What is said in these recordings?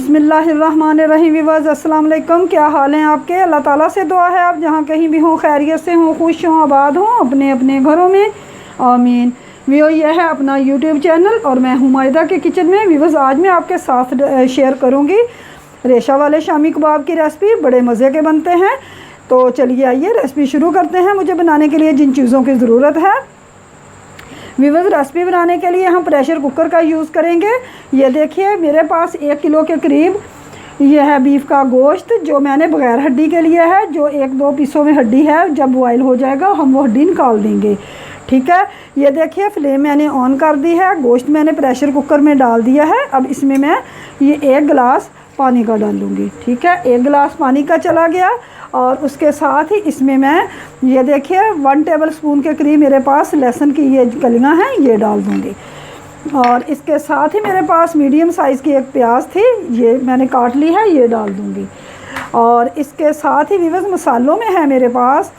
बिस्मिल्लाहिर्रहमानिर्रहीम। व्यूअर्स अस्सलाम वालेकुम, क्या हाल हैं आपके। अल्लाह ताला से दुआ है आप जहाँ कहीं भी हों खैरियत से हों, खुश हों, आबाद हों अपने अपने घरों में, आमीन। व्यूअर यह है अपना यूट्यूब चैनल और मैं हूँ मायदा के किचन में। व्यूअर्स आज मैं आपके साथ शेयर करूँगी रेशा वाले शामी कबाब की रेसिपी। बड़े मज़े के बनते हैं। तो चलिए आइए रेसिपी शुरू करते हैं। मुझे बनाने के लिए जिन चीज़ों की ज़रूरत है, व्यूअर्स रेसिपी बनाने के लिए हम प्रेशर कुकर का यूज़ करेंगे। ये देखिए मेरे पास 1 किलो के करीब ये है बीफ का गोश्त, जो मैंने बग़ैर हड्डी के लिए है। जो 1-2 पीसों में हड्डी है, जब बॉयल हो जाएगा हम वो हड्डी निकाल देंगे, ठीक है। ये देखिए फ्लेम मैंने ऑन कर दी है, गोश्त मैंने प्रेशर कुकर में डाल दिया है। अब इसमें मैं ये 1 गिलास पानी का डालूँगी, ठीक है। 1 गिलास पानी का चला गया और उसके साथ ही इसमें मैं ये देखिए 1 टेबल स्पून के करीब मेरे पास लहसुन की ये कलियां हैं, ये डाल दूँगी। और इसके साथ ही मेरे पास मीडियम साइज़ की एक प्याज थी, ये मैंने काट ली है, ये डाल दूँगी। और इसके साथ ही व्यूअर्स मसालों में है मेरे पास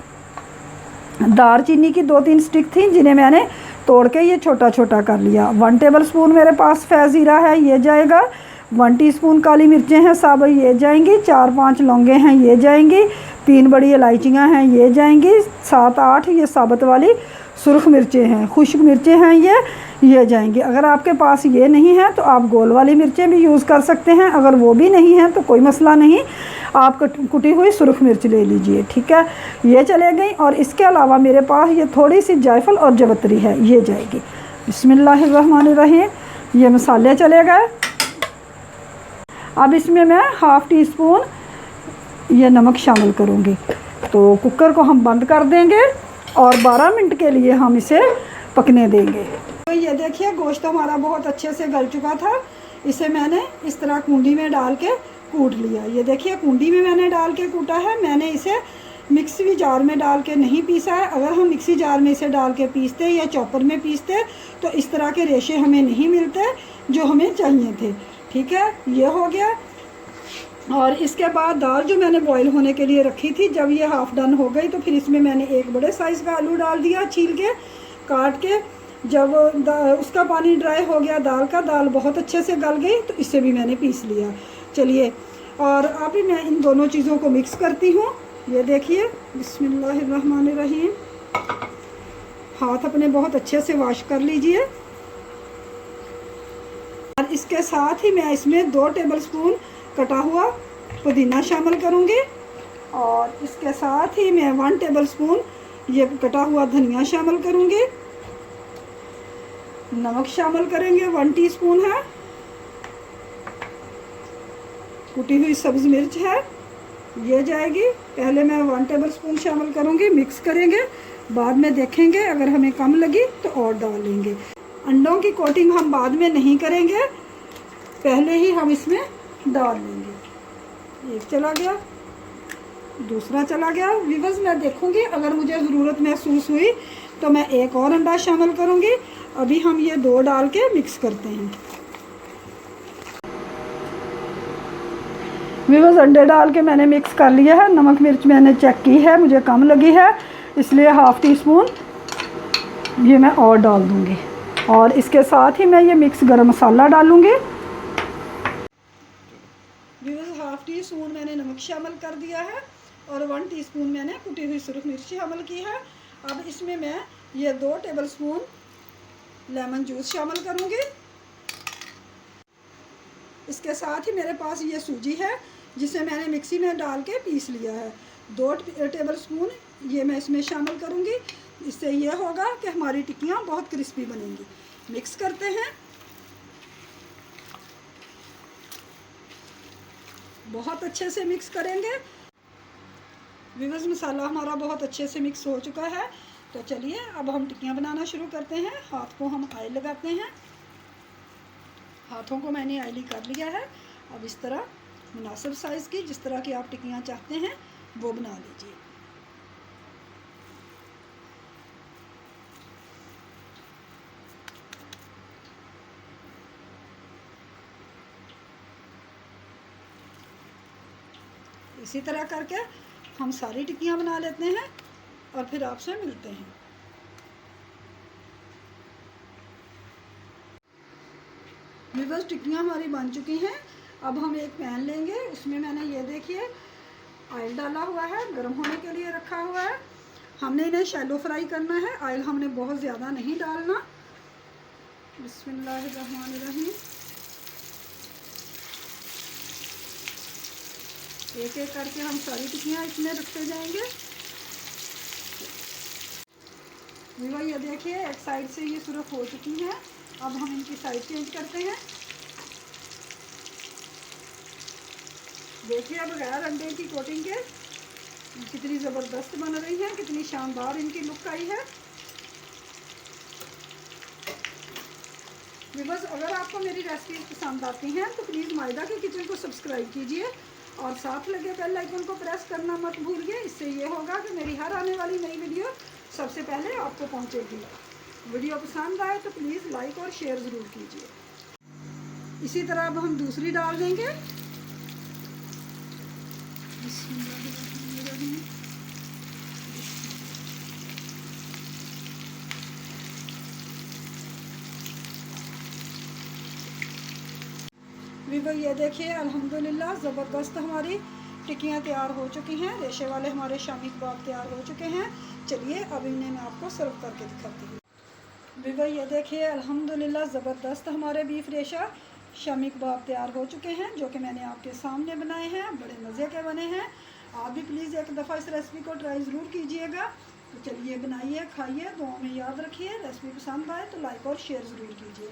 दालचीनी की 2-3 स्टिक थी, जिन्हें मैंने तोड़ के ये छोटा छोटा कर लिया। 1 टेबल स्पून मेरे पास फैज़ ज़ीरा है, ये जाएगा। 1 टीस्पून काली मिर्चें हैं साबुत, ये जाएंगी। 4-5 लौंगे हैं, ये जाएंगी। 3 बड़ी इलायचियाँ हैं, ये जाएंगी। 7-8 ये साबुत वाली सुरख मिर्चें हैं, खुश्क मिर्चें हैं, ये जाएंगी। अगर आपके पास ये नहीं है तो आप गोल वाली मिर्चें भी यूज़ कर सकते हैं। अगर वो भी नहीं है तो कोई मसला नहीं, आप कुटी हुई सुरख मिर्च ले लीजिए, ठीक है। ये चले गई। और इसके अलावा मेरे पास ये थोड़ी सी जायफल और जवतरी है, ये जाएगी। बिस्मिल्लाहिर्रहमानिर्रहीम। ये मसाले चले गए। अब इसमें मैं 1/2 टीस्पून ये नमक शामिल करूँगी। तो कुकर को हम बंद कर देंगे और 12 मिनट के लिए हम इसे पकने देंगे। तो ये देखिए गोश्त हमारा बहुत अच्छे से गल चुका था। इसे मैंने इस तरह कूंडी में डाल के कूट लिया। ये देखिए कूंडी में मैंने डाल के कूटा है। मैंने इसे मिक्सी जार में डाल के नहीं पीसा है। अगर हम मिक्सी जार में इसे डाल के पीसते या चॉपर में पीसते तो इस तरह के रेशे हमें नहीं मिलते जो हमें चाहिए थे, ठीक है। ये हो गया। और इसके बाद दाल जो मैंने बॉईल होने के लिए रखी थी, जब ये हाफ़ डन हो गई तो फिर इसमें मैंने एक बड़े साइज़ का आलू डाल दिया, छील के काट के। जब उसका पानी ड्राई हो गया दाल बहुत अच्छे से गल गई, तो इसे भी मैंने पीस लिया। चलिए, और अभी मैं इन दोनों चीज़ों को मिक्स करती हूँ। ये देखिए बिस्मिल्लाहिर्रहमानिर्रहीम। हाथ अपने बहुत अच्छे से वॉश कर लीजिए। और इसके साथ ही मैं इसमें 2 टेबल स्पून कटा हुआ पुदीना शामिल करूँगी। और इसके साथ ही मैं 1 टेबल स्पून ये कटा हुआ धनिया शामिल करूँगी। नमक शामिल करेंगे, 1 टीस्पून है। कुटी हुई सब्ज़ मिर्च है, ये जाएगी। पहले मैं 1 टेबल स्पून शामिल करूँगी, मिक्स करेंगे। बाद में देखेंगे अगर हमें कम लगी तो और डाल लेंगे। अंडों की कोटिंग हम बाद में नहीं करेंगे, पहले ही हम इसमें डाल लेंगे। एक चला गया, दूसरा चला गया। व्यूअर्स मैं देखूंगी अगर मुझे ज़रूरत महसूस हुई तो मैं एक और अंडा शामिल करूंगी। अभी हम ये 2 डाल के मिक्स करते हैं। व्यूअर्स अंडे डाल के मैंने मिक्स कर लिया है। नमक मिर्च मैंने चेक की है, मुझे कम लगी है, इसलिए 1/2 टीस्पून ये मैं और डाल दूंगी। और इसके साथ ही मैं ये मिक्स गरम मसाला डालूंगी। व्यूअर्स 1/2 टीस्पून मैंने नमक शामिल कर दिया है और 1 टीस्पून मैंने कुटी हुई सुरख मिर्च शामिल की है। अब इसमें मैं ये 2 टेबल स्पून लेमन जूस शामिल करूँगी। इसके साथ ही मेरे पास ये सूजी है, जिसे मैंने मिक्सी में डाल के पीस लिया है। 2 टेबल स्पून ये मैं इसमें शामिल करूँगी। इससे ये होगा कि हमारी टिक्कियाँ बहुत क्रिस्पी बनेंगी। मिक्स करते हैं, बहुत अच्छे से मिक्स करेंगे। व्यूअर्स मसाला हमारा बहुत अच्छे से मिक्स हो चुका है। तो चलिए अब हम टिक्कियाँ बनाना शुरू करते हैं। हाथ को हम ऑयल लगाते हैं। हाथों को मैंने ऑयली कर लिया है। अब इस तरह मुनासिब साइज़ की, जिस तरह की आप टिक्कियाँ चाहते हैं वो बना लीजिए। इसी तरह करके हम सारी टिक्कियाँ बना लेते हैं और फिर आपसे मिलते हैं। व्यूअर्स टिक्कियाँ हमारी बन चुकी हैं। अब हम एक पैन लेंगे, उसमें मैंने ये देखिए ऑयल डाला हुआ है, गर्म होने के लिए रखा हुआ है। हमने इन्हें शैलो फ्राई करना है, ऑयल हमने बहुत ज़्यादा नहीं डालना। बिस्मिल्लाहिर्रहमानिर्रहीम। एक एक करके हम सारी टिक्कियाँ इसमें रखते जाएंगे। वीवर ये देखिए एक साइड से ये सुरख हो चुकी है। अब हम इनकी साइड चेंज करते हैं। देखिए अब बगैर अंडे की कोटिंग के कितनी ज़बरदस्त बन रही है, कितनी शानदार इनकी लुक आई है। वीवर्स अगर आपको मेरी रेसिपी पसंद आती हैं तो प्लीज़ मायदा के किचन को सब्सक्राइब कीजिए और साथ लगे बेल आइकन को प्रेस करना मत भूलिए। इससे ये होगा कि मेरी हर आने वाली नई वीडियो सबसे पहले आपको पहुंचेगी। वीडियो पसंद आए तो प्लीज़ लाइक और शेयर ज़रूर कीजिए। इसी तरह अब हम दूसरी डाल देंगे। वीवर ये देखिए अल्हम्दुलिल्लाह ज़बरदस्त हमारी टिक्कियाँ तैयार हो चुकी हैं। रेशे वाले हमारे शामी कबाब तैयार हो चुके हैं। चलिए अब इन्हें मैं आपको सर्व करके दिखाती हूँ। वीवर ये देखिए अल्हम्दुलिल्लाह ज़बरदस्त हमारे बीफ रेशा शामी कबाब तैयार हो चुके हैं, जो कि मैंने आपके सामने बनाए हैं। बड़े मज़े के बने हैं। आप भी प्लीज़ एक दफ़ा इस रेसिपी को ट्राई ज़रूर कीजिएगा। तो चलिए बनाइए, खाइए, दुआ में याद रखिए। रेसिपी पसंद आए तो लाइक और शेयर ज़रूर कीजिए।